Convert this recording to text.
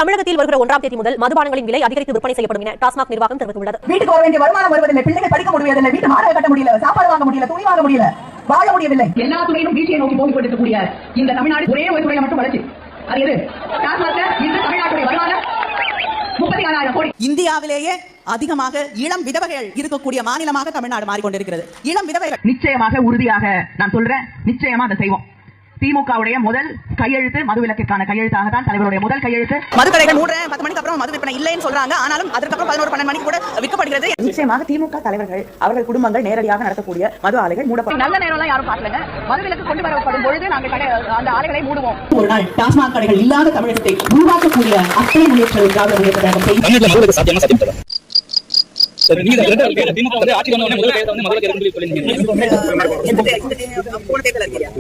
தமிழகத்தில் வருகிற 1ஆம் தேதி முதல் மதுபானங்களின் விலை அதிகரித்து விற்பனை செய்யப்படும் என டாஸ்மாக் நிர்வாகம் தெரிவித்துள்ளது. வீட்டுக்கு வர வேண்டிய வருமானம் வருவதில்லை, பிள்ளைகள் படிக்க முடியவில்லை, வீட்டு வாடகை கட்ட முடியல, சாப்பாடு வாங்க முடியல, துணி வாங்க முடியல, வாழ முடியவில்லை. எல்லா துறையிலும் வீழ்ச்சியை நோக்கி போய் கொண்டிருக்கக்கூடிய இந்த தமிழ்நாடு ஒரே ஒரு துறையில மட்டும் வளர்ச்சி. அது எது? டாஸ்மாக் இந்த தமிழ்நாட்டுடைய வருமானம் 36,000 கோடி. இந்தியாவிலேயே அதிகமாக இளம் விதவைகள் இருக்கக்கூடிய மாநிலமாக தமிழ்நாடு மாறிக்கொண்டிருக்கிறது. இளம் விதவைகள் நிச்சயமாக உறுதியாக நான் சொல்றேன், நிச்சயமா அதை செய்வோம். திமுகவுடைய முதல் கையெழுத்து மதுவிலக்கிற்கான கையெழுத்தாக தான் தலைவருடைய முதல் கையெழுத்து. மதுக்கடைகள் 10 மணிக்கு அப்புறம் மது விற்பனை இல்லைன்னு சொல்றாங்க. ஆனாலும் அதற்கப்புறம் 11-12 மணிக்கு கூட விற்கப்படுகிறது. நிச்சயமாக திமுக தலைவர்கள் அவர்கள் குடும்பங்கள் நேரடியாக நடத்தக்கூடிய மது ஆலைகள் மூடப்படும். நல்ல நேரம் யாரும் பார்க்கலங்க. மதுவிலக்கு கொண்டு வரப்படும் பொழுது நாங்கள் அந்த ஆலைகளை மூடுவோம். ஒரு நாள் டாஸ்மாக் கடைகள் இல்லாத தமிழகத்தை உருவாக்கக்கூடிய அத்தனை முயற்சிகள் திராவிட முன்னேற்ற கழகம் செய்யும். திமுக வந்து ஆட்சி வந்த உடனே முதல் கையெழுத்து வந்து மதுவிலக்கு இருக்குன்னு சொல்லிருக்கீங்க. போன தேர்தல் அறிக்கையில்